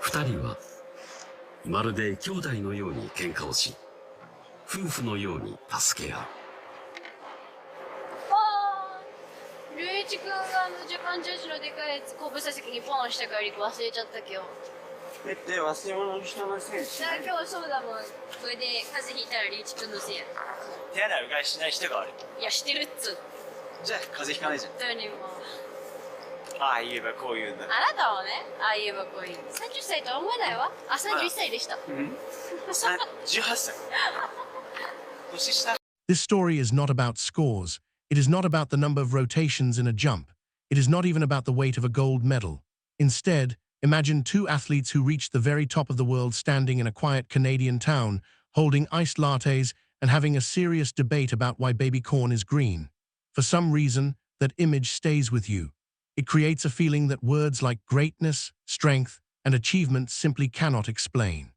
二人はまるで兄弟のように喧嘩をし、夫婦のように助け合う。龍一君がジャパン女子のでかいやつ後部座席にポンしたからリク忘れちゃった今日。って忘れ物の人のせいしない。今日そうだもん。これで風邪ひいたら龍一君のせいや。手洗いうがいしない人が悪い。いやしてるっつ。じゃあ風邪ひかないじゃん。どうにも。ああ言えばこう言うんだ。あなたはね、ああ言えばこういう。30歳とは思えないわ。あ、31歳でした。うん。18歳。年下。This story is not about scores. It is not about the number of rotations in a jump. It is not even about the weight of a gold medal. Instead, imagine two athletes who reached the very top of the world standing in a quiet Canadian town, holding iced lattes and having a serious debate about why baby corn is green. For some reason, that image stays with you. It creates a feeling that words like greatness, strength, and achievement simply cannot explain.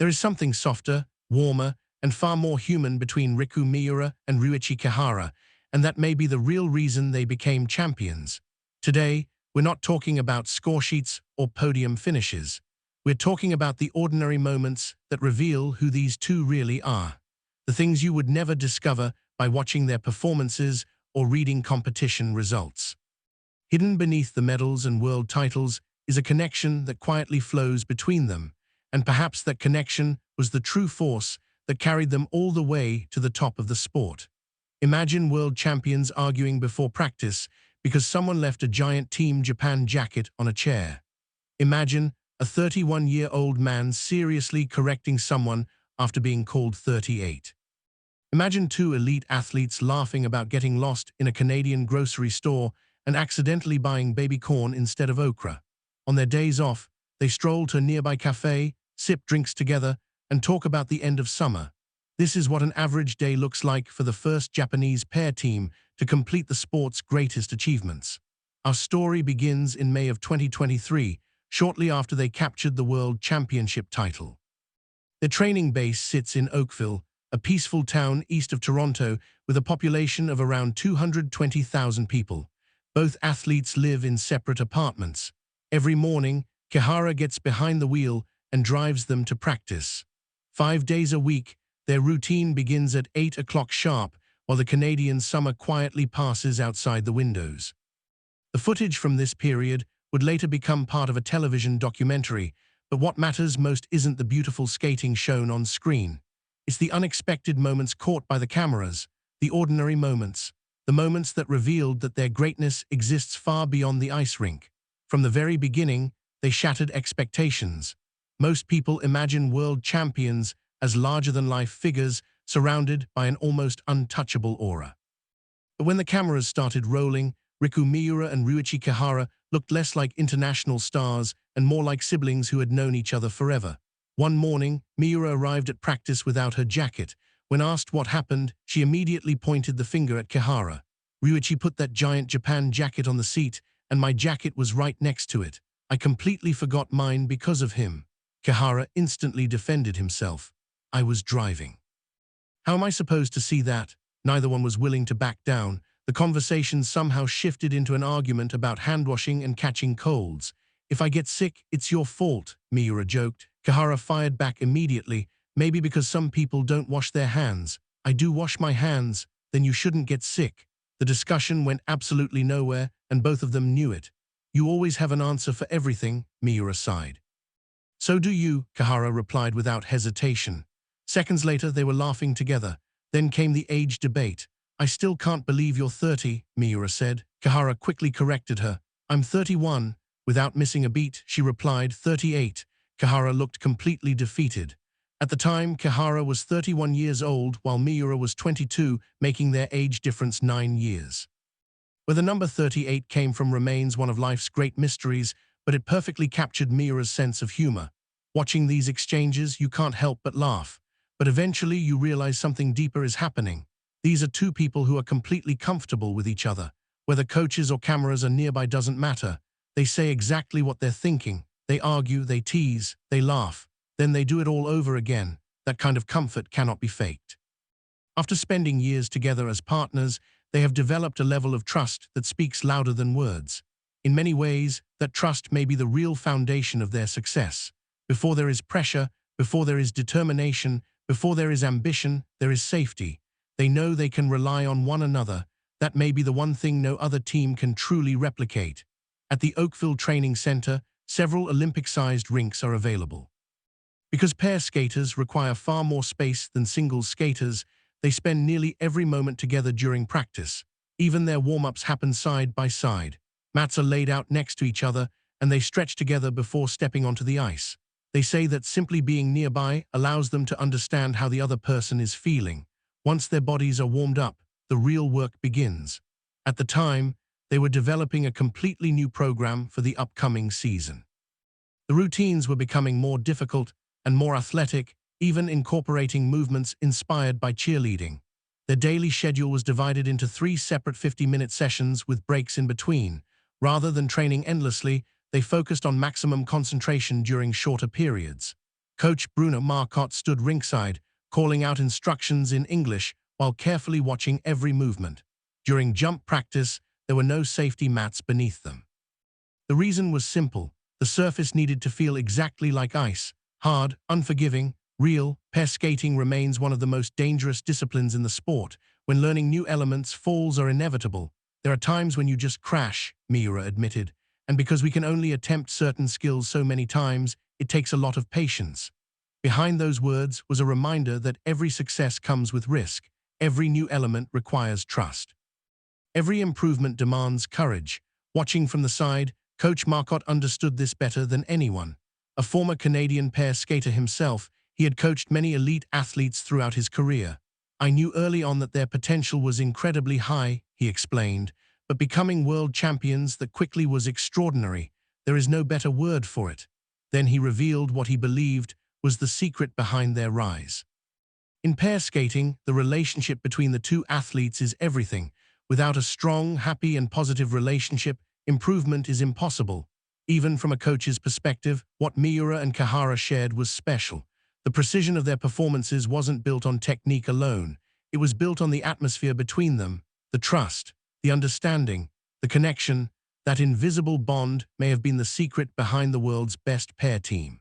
There is something softer, warmer, and far more human between Riku Miura and Ryuichi Kihara, and that may be the real reason they became champions. Today, we're not talking about scoresheets or podium finishes. We're talking about the ordinary moments that reveal who these two really are. The things you would never discover by watching their performances or reading competition results. Hidden beneath the medals and world titles is a connection that quietly flows between them, and perhaps that connection was the true force that carried them all the way to the top of the sport. Imagine world champions arguing before practice because someone left a giant Team Japan jacket on a chair. Imagine a 31-year-old man seriously correcting someone after being called 38. Imagine two elite athletes laughing about getting lost in a Canadian grocery store and accidentally buying baby corn instead of okra. On their days off, they stroll to a nearby cafe, sip drinks together, and talk about the end of summer. This is what an average day looks like for the first Japanese pair team to complete the sport's greatest achievements. Our story begins in May of 2023, shortly after they captured the World Championship title. Their training base sits in Oakville, a peaceful town east of Toronto with a population of around 220,000 people. Both athletes live in separate apartments. Every morning, Kihara gets behind the wheel and drives them to practice. 5 days a week, their routine begins at 8 o'clock sharp, while the Canadian summer quietly passes outside the windows. The footage from this period would later become part of a television documentary, but what matters most isn't the beautiful skating shown on screen. It's the unexpected moments caught by the cameras, the ordinary moments, the moments that revealed that their greatness exists far beyond the ice rink. From the very beginning, they shattered expectations. Most people imagine world champions as larger-than-life figures surrounded by an almost untouchable aura. But when the cameras started rolling, Riku Miura and Ryuichi Kihara looked less like international stars and more like siblings who had known each other forever. One morning, Miura arrived at practice without her jacket. When asked what happened, she immediately pointed the finger at Kihara. Ryuichi put that giant Japan jacket on the seat, and my jacket was right next to it. I completely forgot mine because of him. Kihara instantly defended himself. I was driving. How am I supposed to see that? Neither one was willing to back down. The conversation somehow shifted into an argument about hand-washing and catching colds. If I get sick, it's your fault, Miura joked. Kihara fired back immediately. Maybe because some people don't wash their hands. I do wash my hands, then you shouldn't get sick. The discussion went absolutely nowhere, and both of them knew it. You always have an answer for everything, Miura sighed. So do you, Kihara replied without hesitation. Seconds later, they were laughing together. Then came the age debate. I still can't believe you're 30, Miura said. Kihara quickly corrected her. I'm 31. Without missing a beat, she replied, 38. Kihara looked completely defeated. At the time, Kihara was 31 years old, while Miura was 22, making their age difference 9 years. Where the number 38 came from remains one of life's great mysteries, but it perfectly captured Miura's sense of humor. Watching these exchanges, you can't help but laugh. But eventually, you realize something deeper is happening. These are two people who are completely comfortable with each other. Whether coaches or cameras are nearby doesn't matter. They say exactly what they're thinking. They argue, they tease, they laugh. Then they do it all over again. That kind of comfort cannot be faked. After spending years together as partners, they have developed a level of trust that speaks louder than words. In many ways, that trust may be the real foundation of their success. Before there is pressure, before there is determination, before there is ambition, there is safety. They know they can rely on one another. That may be the one thing no other team can truly replicate. At the Oakville Training Center, several Olympic-sized rinks are available. Because pair skaters require far more space than single skaters, they spend nearly every moment together during practice. Even their warm-ups happen side by side. Mats are laid out next to each other, and they stretch together before stepping onto the ice. They say that simply being nearby allows them to understand how the other person is feeling. Once their bodies are warmed up, the real work begins. At the time, they were developing a completely new program for the upcoming season. The routines were becoming more difficult and more athletic, even incorporating movements inspired by cheerleading. Their daily schedule was divided into 3 separate 50-minute sessions with breaks in between. Rather than training endlessly, they focused on maximum concentration during shorter periods. Coach Bruno Marcotte stood ringside, calling out instructions in English while carefully watching every movement. During jump practice, there were no safety mats beneath them. The reason was simple. The surface needed to feel exactly like ice, hard, unforgiving, real. Pair skating remains one of the most dangerous disciplines in the sport. When learning new elements, falls are inevitable. There are times when you just crash, Miura admitted, and because we can only attempt certain skills so many times, it takes a lot of patience. Behind those words was a reminder that every success comes with risk. Every new element requires trust. Every improvement demands courage. Watching from the side, Coach Marcotte understood this better than anyone. A former Canadian pair skater himself, he had coached many elite athletes throughout his career. I knew early on that their potential was incredibly high, he explained, but becoming world champions that quickly was extraordinary. There is no better word for it. Then he revealed what he believed was the secret behind their rise. In pair skating, the relationship between the two athletes is everything. Without a strong, happy, and positive relationship, improvement is impossible. Even from a coach's perspective, what Miura and Kihara shared was special. The precision of their performances wasn't built on technique alone. It was built on the atmosphere between them, the trust, the understanding, the connection. That invisible bond may have been the secret behind the world's best pair team.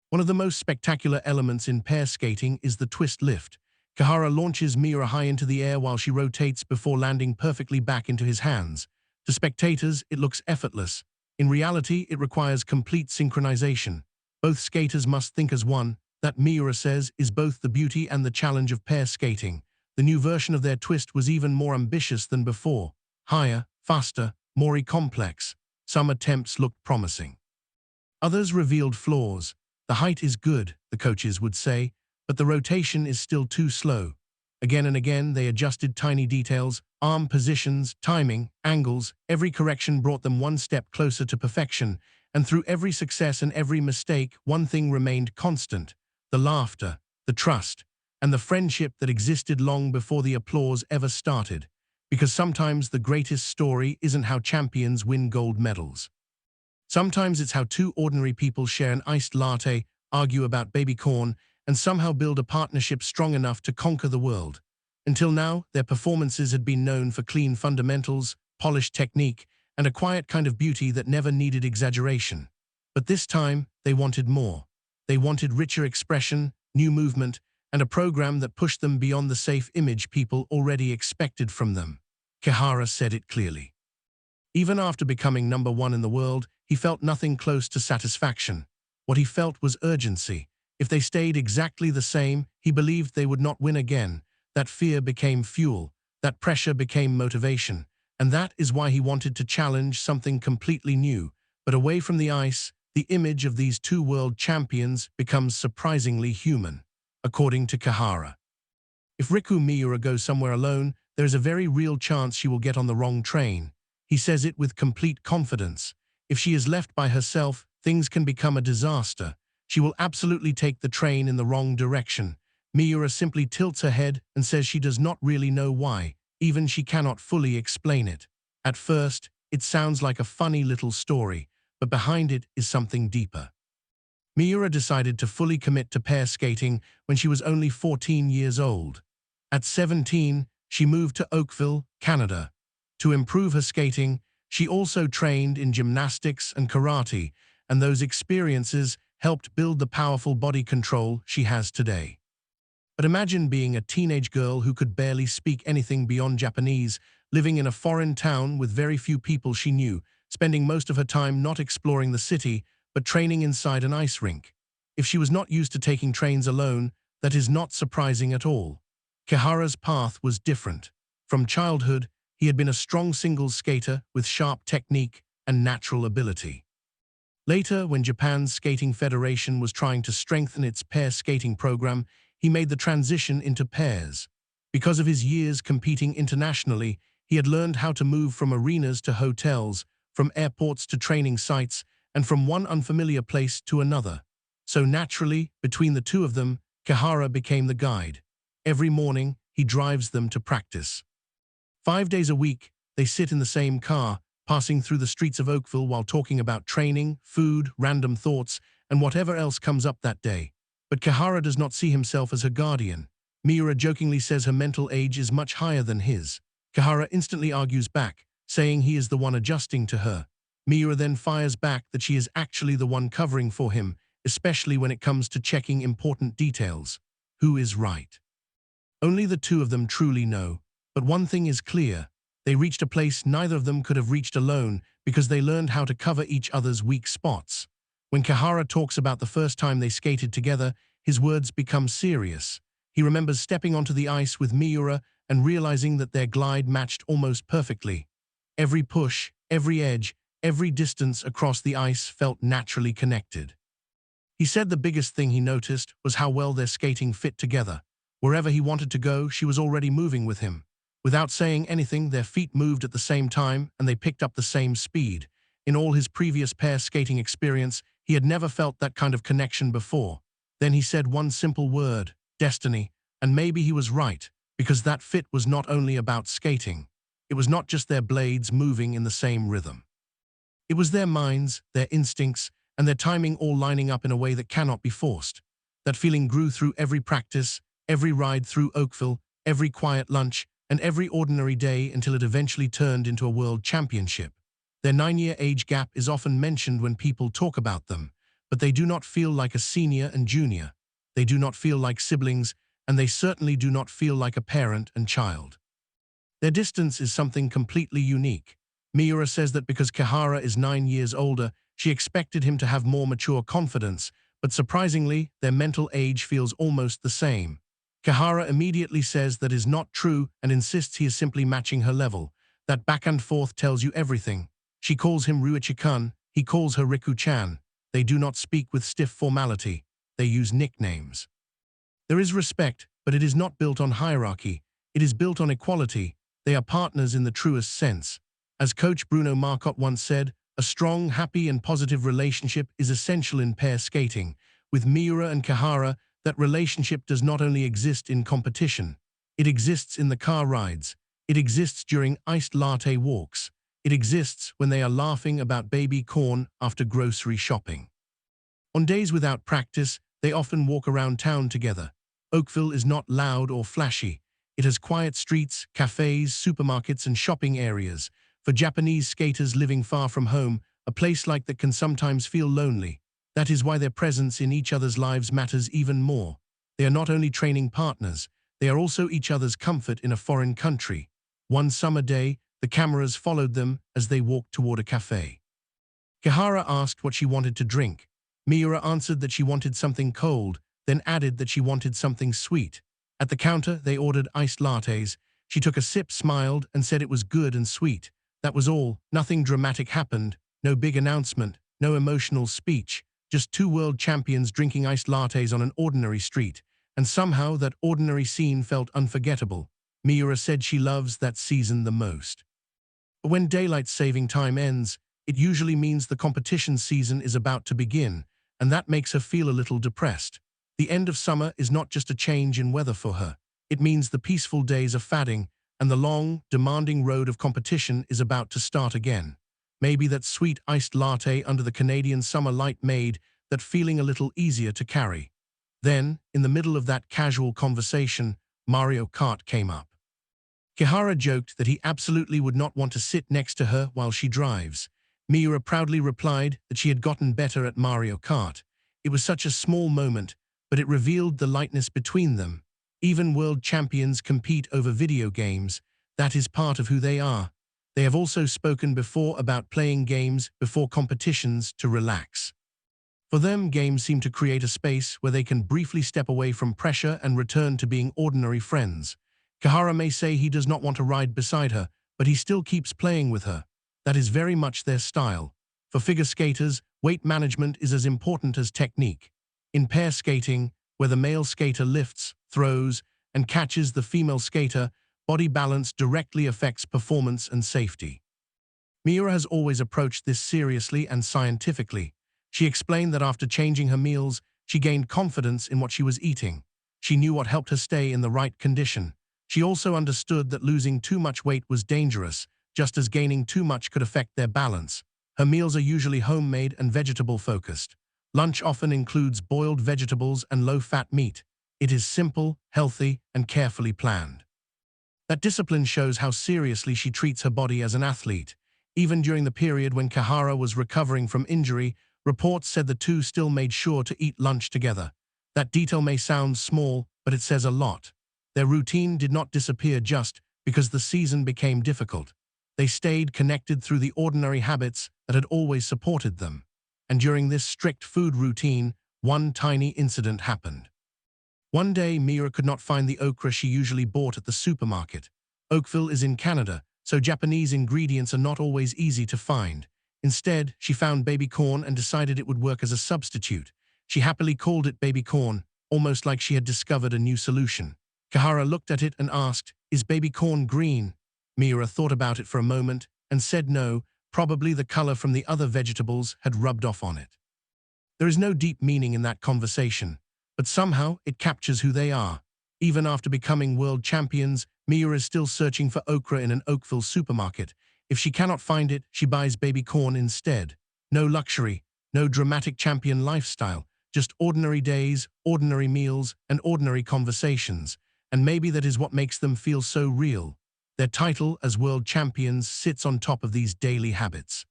One of the most spectacular elements in pair skating is the twist lift. Kihara launches Miura high into the air while she rotates before landing perfectly back into his hands. To spectators, it looks effortless. In reality, it requires complete synchronization. Both skaters must think as one. That, Miura says, is both the beauty and the challenge of pair skating. The new version of their twist was even more ambitious than before. Higher, faster, more complex. Some attempts looked promising. Others revealed flaws. The height is good, the coaches would say, but the rotation is still too slow. Again and again, they adjusted tiny details, arm positions, timing, angles. Every correction brought them one step closer to perfection, and through every success and every mistake, one thing remained constant: the laughter, the trust, and the friendship that existed long before the applause ever started. Because sometimes the greatest story isn't how champions win gold medals. Sometimes it's how two ordinary people share an iced latte, argue about baby corn, and somehow build a partnership strong enough to conquer the world. Until now, their performances had been known for clean fundamentals, polished technique, and a quiet kind of beauty that never needed exaggeration. But this time, they wanted more. They wanted richer expression, new movement, and a program that pushed them beyond the safe image people already expected from them. Kihara said it clearly. Even after becoming #1 in the world, he felt nothing close to satisfaction. What he felt was urgency. If they stayed exactly the same, he believed they would not win again. That fear became fuel. That pressure became motivation. And that is why he wanted to challenge something completely new. But away from the ice, the image of these two world champions becomes surprisingly human, according to Kihara. If Riku Miura goes somewhere alone, there is a very real chance she will get on the wrong train. He says it with complete confidence. If she is left by herself, things can become a disaster. She will absolutely take the train in the wrong direction. Miura simply tilts her head and says she does not really know why. Even she cannot fully explain it. At first, it sounds like a funny little story, but behind it is something deeper. Miura decided to fully commit to pair skating when she was only 14 years old. At 17, she moved to Oakville, Canada. To improve her skating, She also trained in gymnastics and karate, and those experiences helped build the powerful body control she has today. But imagine being a teenage girl who could barely speak anything beyond Japanese, living in a foreign town with very few people she knew, spending most of her time not exploring the city, but training inside an ice rink. If she was not used to taking trains alone, that is not surprising at all. Kihara's path was different. From childhood, he had been a strong singles skater with sharp technique and natural ability. Later, when Japan's Skating Federation was trying to strengthen its pair skating program, he made the transition into pairs. Because of his years competing internationally, he had learned how to move from arenas to hotels, from airports to training sites, and from one unfamiliar place to another. So naturally, between the two of them, Kihara became the guide. Every morning, he drives them to practice. 5 days a week, they sit in the same car, passing through the streets of Oakville while talking about training, food, random thoughts, and whatever else comes up that day. But Kihara does not see himself as her guardian. Miura jokingly says her mental age is much higher than his. Kihara instantly argues back, saying he is the one adjusting to her. Miura then fires back that she is actually the one covering for him, especially when it comes to checking important details. Who is right? Only the two of them truly know. But one thing is clear. They reached a place neither of them could have reached alone because they learned how to cover each other's weak spots. When Kihara talks about the first time they skated together, his words become serious. He remembers stepping onto the ice with Miura and realizing that their glide matched almost perfectly. Every push, every edge, every distance across the ice felt naturally connected. He said the biggest thing he noticed was how well their skating fit together. Wherever he wanted to go, she was already moving with him. Without saying anything, their feet moved at the same time and they picked up the same speed. In all his previous pair skating experience, he had never felt that kind of connection before. Then he said one simple word, destiny, and maybe he was right, because that fit was not only about skating. It was not just their blades moving in the same rhythm. It was their minds, their instincts, and their timing all lining up in a way that cannot be forced. That feeling grew through every practice, every ride through Oakville, every quiet lunch, and every ordinary day until it eventually turned into a world championship. Their 9-year age gap is often mentioned when people talk about them, but they do not feel like a senior and junior. They do not feel like siblings, and they certainly do not feel like a parent and child. Their distance is something completely unique. Miura says that because Kihara is 9 years older, she expected him to have more mature confidence, but surprisingly, their mental age feels almost the same. Kihara immediately says that is not true and insists he is simply matching her level. That back and forth tells you everything. She calls him Ryuichi-kun, he calls her Riku-chan. They do not speak with stiff formality. They use nicknames. There is respect, but it is not built on hierarchy. It is built on equality. They are partners in the truest sense. As coach Bruno Marcotte once said, a strong, happy, and positive relationship is essential in pair skating. With Miura and Kihara, that relationship does not only exist in competition. It exists in the car rides. It exists during iced latte walks. It exists when they are laughing about baby corn after grocery shopping. On days without practice, they often walk around town together. Oakville is not loud or flashy. It has quiet streets, cafes, supermarkets, and shopping areas. For Japanese skaters living far from home, a place like that can sometimes feel lonely. That is why their presence in each other's lives matters even more. They are not only training partners, they are also each other's comfort in a foreign country. One summer day, the cameras followed them as they walked toward a cafe. Kihara asked what she wanted to drink. Miura answered that she wanted something cold, then added that she wanted something sweet. At the counter, they ordered iced lattes. She took a sip, smiled, and said it was good and sweet. That was all. Nothing dramatic happened. No big announcement. No emotional speech. Just two world champions drinking iced lattes on an ordinary street. And somehow that ordinary scene felt unforgettable. Miura said she loves that season the most. But when daylight saving time ends, it usually means the competition season is about to begin, and that makes her feel a little depressed. The end of summer is not just a change in weather for her. It means the peaceful days are fading, and the long, demanding road of competition is about to start again. Maybe that sweet iced latte under the Canadian summer light made that feeling a little easier to carry. Then, in the middle of that casual conversation, Mario Kart came up. Kihara joked that he absolutely would not want to sit next to her while she drives. Miura proudly replied that she had gotten better at Mario Kart. It was such a small moment, but it revealed the lightness between them. Even world champions compete over video games. That is part of who they are. They have also spoken before about playing games before competitions to relax. For them, games seem to create a space where they can briefly step away from pressure and return to being ordinary friends. Kihara may say he does not want to ride beside her, but he still keeps playing with her. That is very much their style. For figure skaters, weight management is as important as technique. In pair skating, where the male skater lifts, throws, and catches the female skater, body balance directly affects performance and safety. Miura has always approached this seriously and scientifically. She explained that after changing her meals, she gained confidence in what she was eating. She knew what helped her stay in the right condition. She also understood that losing too much weight was dangerous, just as gaining too much could affect their balance. Her meals are usually homemade and vegetable-focused. Lunch often includes boiled vegetables and low-fat meat. It is simple, healthy, and carefully planned. That discipline shows how seriously she treats her body as an athlete. Even during the period when Kihara was recovering from injury, reports said the two still made sure to eat lunch together. That detail may sound small, but it says a lot. Their routine did not disappear just because the season became difficult. They stayed connected through the ordinary habits that had always supported them. And during this strict food routine, one tiny incident happened. One day, Miura could not find the okra she usually bought at the supermarket. Oakville is in Canada, so Japanese ingredients are not always easy to find. Instead, she found baby corn and decided it would work as a substitute. She happily called it baby corn, almost like she had discovered a new solution. Kihara looked at it and asked, "Is baby corn green?" Miura thought about it for a moment and said no, probably the color from the other vegetables had rubbed off on it. There is no deep meaning in that conversation, but somehow it captures who they are. Even after becoming world champions, Miura is still searching for okra in an Oakville supermarket. If she cannot find it, she buys baby corn instead. No luxury, no dramatic champion lifestyle, just ordinary days, ordinary meals, and ordinary conversations. And maybe that is what makes them feel so real. Their title as world champions sits on top of these daily habits.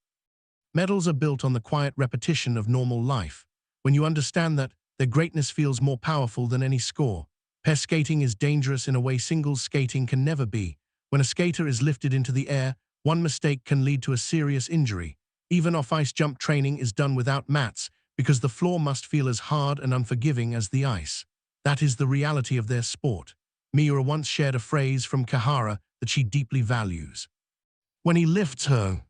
Medals are built on the quiet repetition of normal life. When you understand that, their greatness feels more powerful than any score. Pair skating is dangerous in a way singles skating can never be. When a skater is lifted into the air, one mistake can lead to a serious injury. Even off-ice jump training is done without mats because the floor must feel as hard and unforgiving as the ice. That is the reality of their sport. Miura once shared a phrase from Kihara that she deeply values. When he lifts her,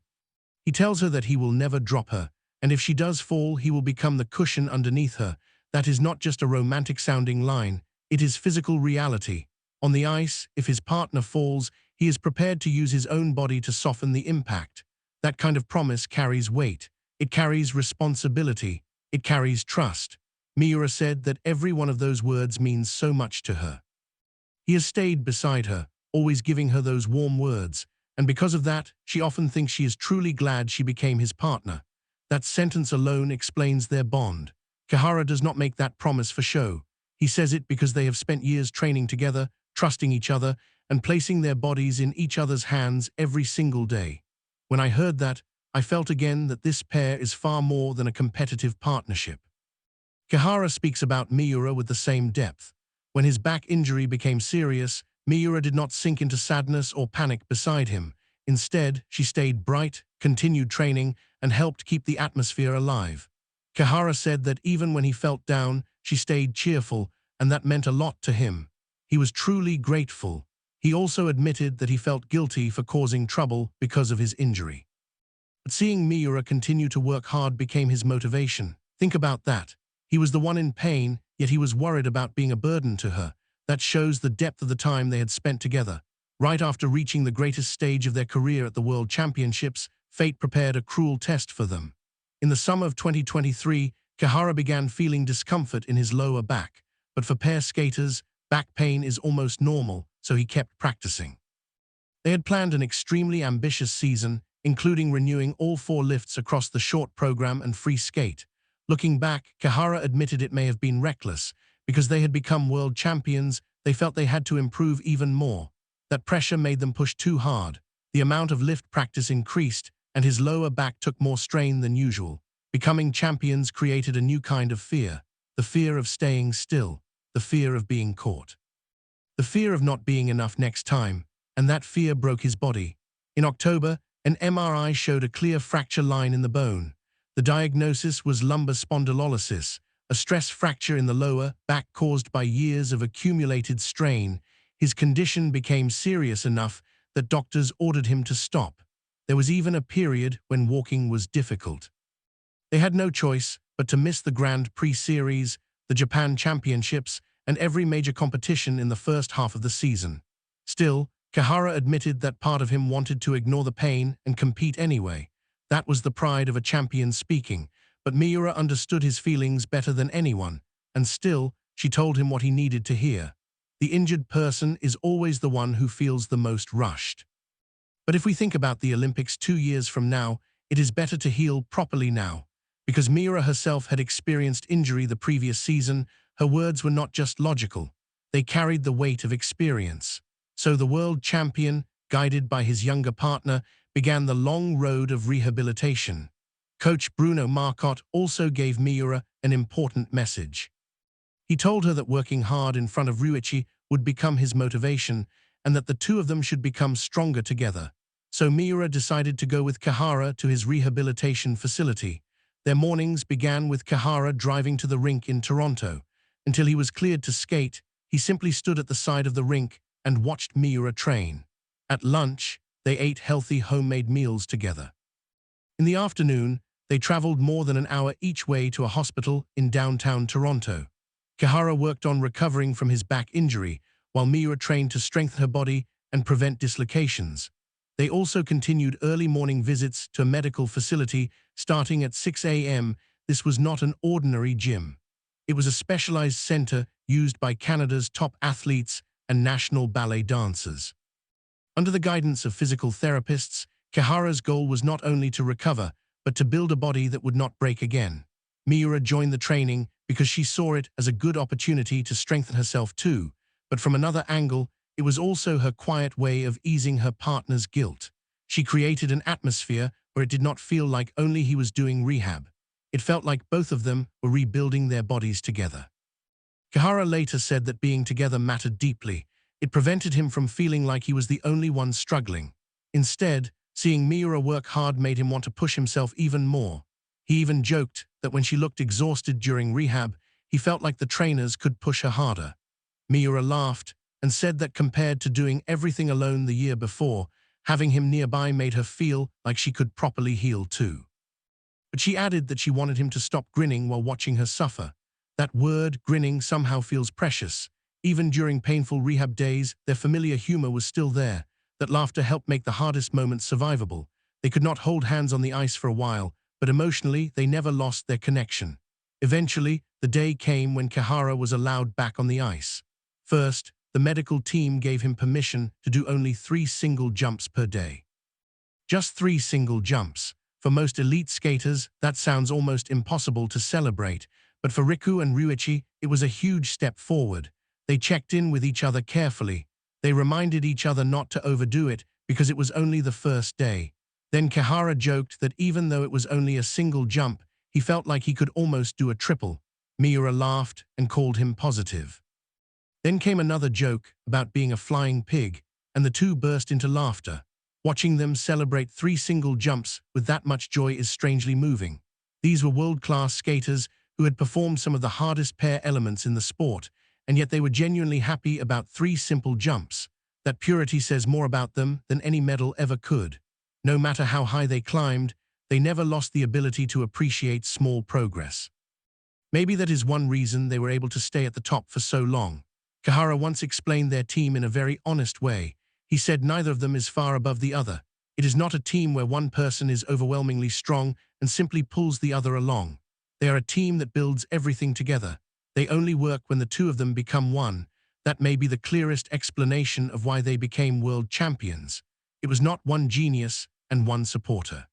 he tells her that he will never drop her, and if she does fall, he will become the cushion underneath her. That is not just a romantic-sounding line, it is physical reality. On the ice, if his partner falls, he is prepared to use his own body to soften the impact. That kind of promise carries weight. It carries responsibility. It carries trust. Miura said that every one of those words means so much to her. He has stayed beside her, always giving her those warm words, and because of that, she often thinks she is truly glad she became his partner. That sentence alone explains their bond. Kihara does not make that promise for show. He says it because they have spent years training together, trusting each other, and placing their bodies in each other's hands every single day. When I heard that, I felt again that this pair is far more than a competitive partnership. Kihara speaks about Miura with the same depth. When his back injury became serious, Miura did not sink into sadness or panic beside him. Instead, she stayed bright, continued training, and helped keep the atmosphere alive. Kihara said that even when he felt down, she stayed cheerful, and that meant a lot to him. He was truly grateful. He also admitted that he felt guilty for causing trouble because of his injury. But seeing Miura continue to work hard became his motivation. Think about that. He was the one in pain, yet he was worried about being a burden to her. That shows the depth of the time they had spent together. Right after reaching the greatest stage of their career at the World Championships, fate prepared a cruel test for them. In the summer of 2023, Kihara began feeling discomfort in his lower back, but for pair skaters, back pain is almost normal, so he kept practicing. They had planned an extremely ambitious season, including renewing all 4 lifts across the short program and free skate. Looking back, Kihara admitted it may have been reckless. Because they had become world champions, they felt they had to improve even more. That pressure made them push too hard. The amount of lift practice increased, and his lower back took more strain than usual. Becoming champions created a new kind of fear, the fear of staying still, the fear of being caught. The fear of not being enough next time, and that fear broke his body. In October, an MRI showed a clear fracture line in the bone. The diagnosis was lumbar spondylolysis, a stress fracture in the lower back caused by years of accumulated strain. His condition became serious enough that doctors ordered him to stop. There was even a period when walking was difficult. They had no choice but to miss the Grand Prix Series, the Japan Championships, and every major competition in the first half of the season. Still, Kihara admitted that part of him wanted to ignore the pain and compete anyway. That was the pride of a champion speaking, but Miura understood his feelings better than anyone, and still, she told him what he needed to hear. The injured person is always the one who feels the most rushed. But if we think about the Olympics 2 years from now, it is better to heal properly now. Because Miura herself had experienced injury the previous season, her words were not just logical. They carried the weight of experience. So the world champion, guided by his younger partner, began the long road of rehabilitation. Coach Bruno Marcotte also gave Miura an important message. He told her that working hard in front of Ryuichi would become his motivation, and that the two of them should become stronger together. So Miura decided to go with Kihara to his rehabilitation facility. Their mornings began with Kihara driving to the rink in Toronto. Until he was cleared to skate, he simply stood at the side of the rink and watched Miura train. At lunch, they ate healthy homemade meals together. In the afternoon, they traveled more than an hour each way to a hospital in downtown Toronto. Kihara worked on recovering from his back injury, while Miura trained to strengthen her body and prevent dislocations. They also continued early morning visits to a medical facility starting at 6 a.m. This was not an ordinary gym. It was a specialized center used by Canada's top athletes and national ballet dancers. Under the guidance of physical therapists, Kihara's goal was not only to recover, but to build a body that would not break again. Miura joined the training because she saw it as a good opportunity to strengthen herself too, but from another angle, it was also her quiet way of easing her partner's guilt. She created an atmosphere where it did not feel like only he was doing rehab. It felt like both of them were rebuilding their bodies together. Kihara later said that being together mattered deeply. It prevented him from feeling like he was the only one struggling. Instead, seeing Miura work hard made him want to push himself even more. He even joked that when she looked exhausted during rehab, he felt like the trainers could push her harder. Miura laughed and said that compared to doing everything alone the year before, having him nearby made her feel like she could properly heal too. But she added that she wanted him to stop grinning while watching her suffer. That word, grinning, somehow feels precious. Even during painful rehab days, their familiar humor was still there. That laughter helped make the hardest moments survivable. They could not hold hands on the ice for a while, but emotionally, they never lost their connection. Eventually, the day came when Kihara was allowed back on the ice. First, the medical team gave him permission to do only 3 single jumps per day. Just 3 single jumps. For most elite skaters, that sounds almost impossible to celebrate, but for Riku and Ryuichi, it was a huge step forward. They checked in with each other carefully. They reminded each other not to overdo it because it was only the first day. Then Kihara joked that even though it was only a single jump, he felt like he could almost do a triple. Miura laughed and called him positive. Then came another joke about being a flying pig, and the two burst into laughter. Watching them celebrate 3 single jumps with that much joy is strangely moving. These were world-class skaters who had performed some of the hardest pair elements in the sport, and yet they were genuinely happy about 3 simple jumps. That purity says more about them than any medal ever could. No matter how high they climbed, they never lost the ability to appreciate small progress. Maybe that is one reason they were able to stay at the top for so long. Kihara once explained their team in a very honest way. He said neither of them is far above the other. It is not a team where one person is overwhelmingly strong and simply pulls the other along. They are a team that builds everything together. They only work when the two of them become one. That may be the clearest explanation of why they became world champions. It was not one genius and one supporter.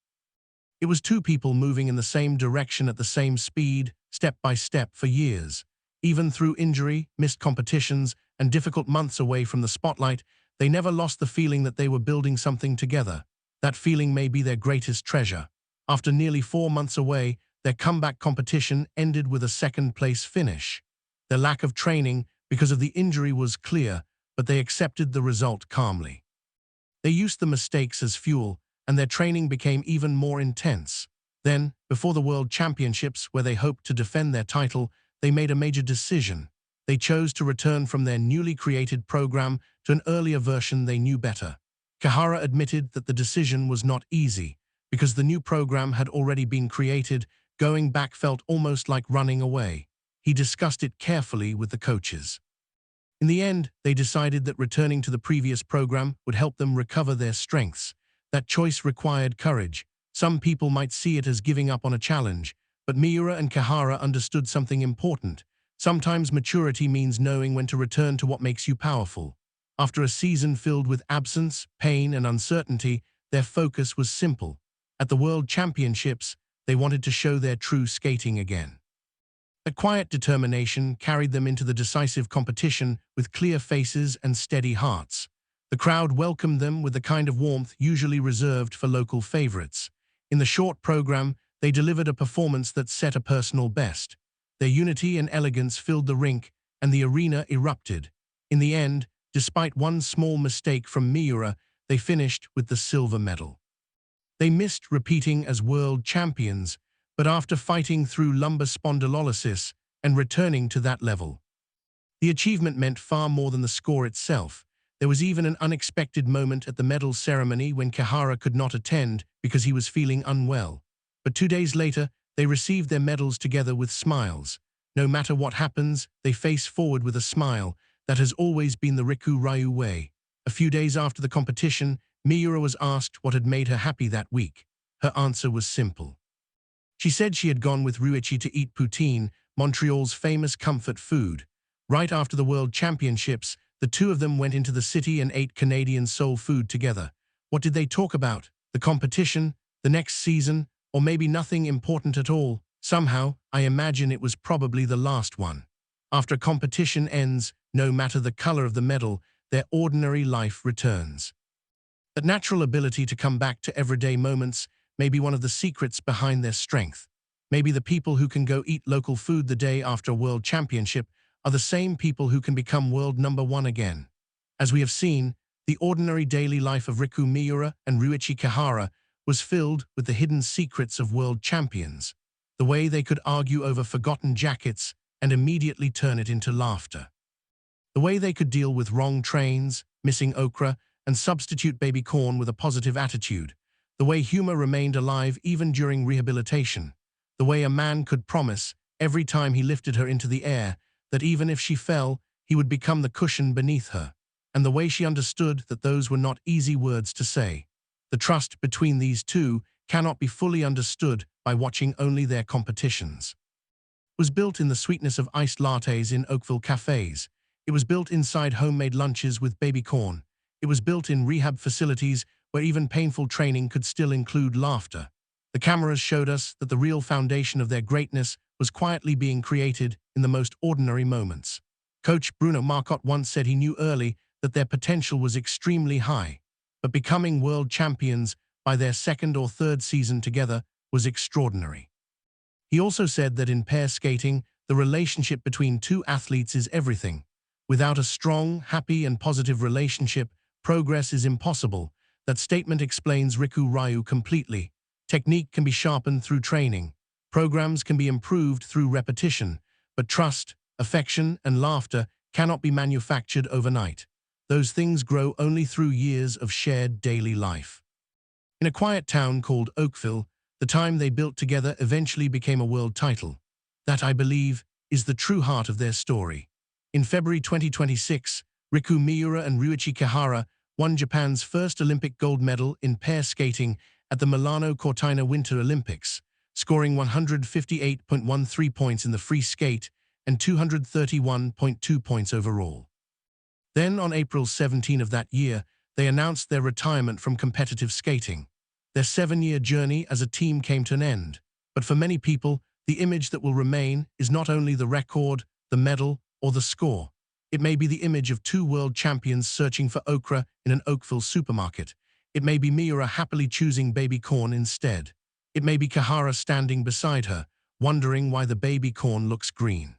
It was 2 people moving in the same direction at the same speed, step by step, for years. Even through injury, missed competitions, and difficult months away from the spotlight, they never lost the feeling that they were building something together. That feeling may be their greatest treasure. After nearly 4 months away, their comeback competition ended with a second-place finish. Their lack of training because of the injury was clear, but they accepted the result calmly. They used the mistakes as fuel, and their training became even more intense. Then, before the World Championships, where they hoped to defend their title, they made a major decision. They chose to return from their newly created program to an earlier version they knew better. Kihara admitted that the decision was not easy, because the new program had already been created. Going back felt almost like running away. He discussed it carefully with the coaches. In the end, they decided that returning to the previous program would help them recover their strengths. That choice required courage. Some people might see it as giving up on a challenge, but Miura and Kihara understood something important. Sometimes maturity means knowing when to return to what makes you powerful. After a season filled with absence, pain, and uncertainty, their focus was simple. At the World Championships, they wanted to show their true skating again. A quiet determination carried them into the decisive competition with clear faces and steady hearts. The crowd welcomed them with the kind of warmth usually reserved for local favorites. In the short program, they delivered a performance that set a personal best. Their unity and elegance filled the rink, and the arena erupted. In the end, despite one small mistake from Miura, they finished with the silver medal. They missed repeating as world champions, but after fighting through lumbar spondylolysis and returning to that level. The achievement meant far more than the score itself. There was even an unexpected moment at the medal ceremony when Kihara could not attend because he was feeling unwell. But 2 days later, they received their medals together with smiles. No matter what happens, they face forward with a smile. That has always been the Riku Ryu way. A few days after the competition, Miura was asked what had made her happy that week. Her answer was simple. She said she had gone with Ryuichi to eat poutine, Montreal's famous comfort food. Right after the World Championships, the two of them went into the city and ate Canadian soul food together. What did they talk about? The competition? The next season? Or maybe nothing important at all? Somehow, I imagine it was probably the last one. After a competition ends, no matter the color of the medal, their ordinary life returns. That natural ability to come back to everyday moments may be one of the secrets behind their strength. Maybe the people who can go eat local food the day after a world championship are the same people who can become world #1 again. As we have seen, the ordinary daily life of Riku Miura and Ryuichi Kihara was filled with the hidden secrets of world champions, the way they could argue over forgotten jackets and immediately turn it into laughter, the way they could deal with wrong trains, missing okra, and substitute baby corn with a positive attitude, the way humor remained alive even during rehabilitation, the way a man could promise, every time he lifted her into the air, that even if she fell, he would become the cushion beneath her, and the way she understood that those were not easy words to say. The trust between these two cannot be fully understood by watching only their competitions. It was built in the sweetness of iced lattes in Oakville cafes. It was built inside homemade lunches with baby corn. It was built in rehab facilities where even painful training could still include laughter. The cameras showed us that the real foundation of their greatness was quietly being created in the most ordinary moments. Coach Bruno Marcotte once said he knew early that their potential was extremely high, but becoming world champions by their second or third season together was extraordinary. He also said that in pair skating, the relationship between two athletes is everything. Without a strong, happy, and positive relationship, progress is impossible. That statement explains Riku Ryu completely. Technique can be sharpened through training. Programs can be improved through repetition. But trust, affection, and laughter cannot be manufactured overnight. Those things grow only through years of shared daily life. In a quiet town called Oakville, the time they built together eventually became a world title. That, I believe, is the true heart of their story. In February 2026, Riku Miura and Ryuichi Kihara won Japan's first Olympic gold medal in pair skating at the Milano Cortina Winter Olympics, scoring 158.13 points in the free skate and 231.2 points overall. Then, on April 17 of that year, they announced their retirement from competitive skating. Their 7-year journey as a team came to an end. But for many people, the image that will remain is not only the record, the medal, or the score. It may be the image of two world champions searching for okra in an Oakville supermarket. It may be Miura happily choosing baby corn instead. It may be Kihara standing beside her, wondering why the baby corn looks green.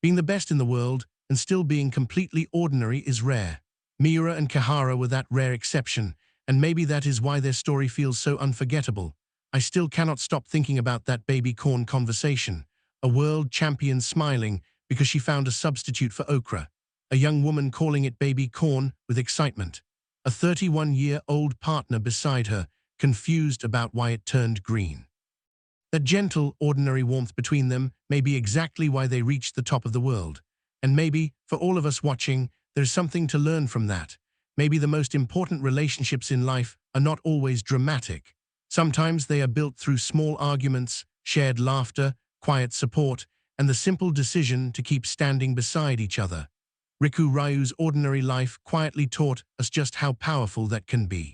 Being the best in the world and still being completely ordinary is rare. Miura and Kihara were that rare exception, and maybe that is why their story feels so unforgettable. I still cannot stop thinking about that baby corn conversation. A world champion smiling because she found a substitute for okra. A young woman calling it baby corn with excitement. A 31-year-old partner beside her, confused about why it turned green. That gentle, ordinary warmth between them may be exactly why they reached the top of the world. And maybe, for all of us watching, there's something to learn from that. Maybe the most important relationships in life are not always dramatic. Sometimes they are built through small arguments, shared laughter, quiet support, and the simple decision to keep standing beside each other. Riku Ryu's ordinary life quietly taught us just how powerful that can be.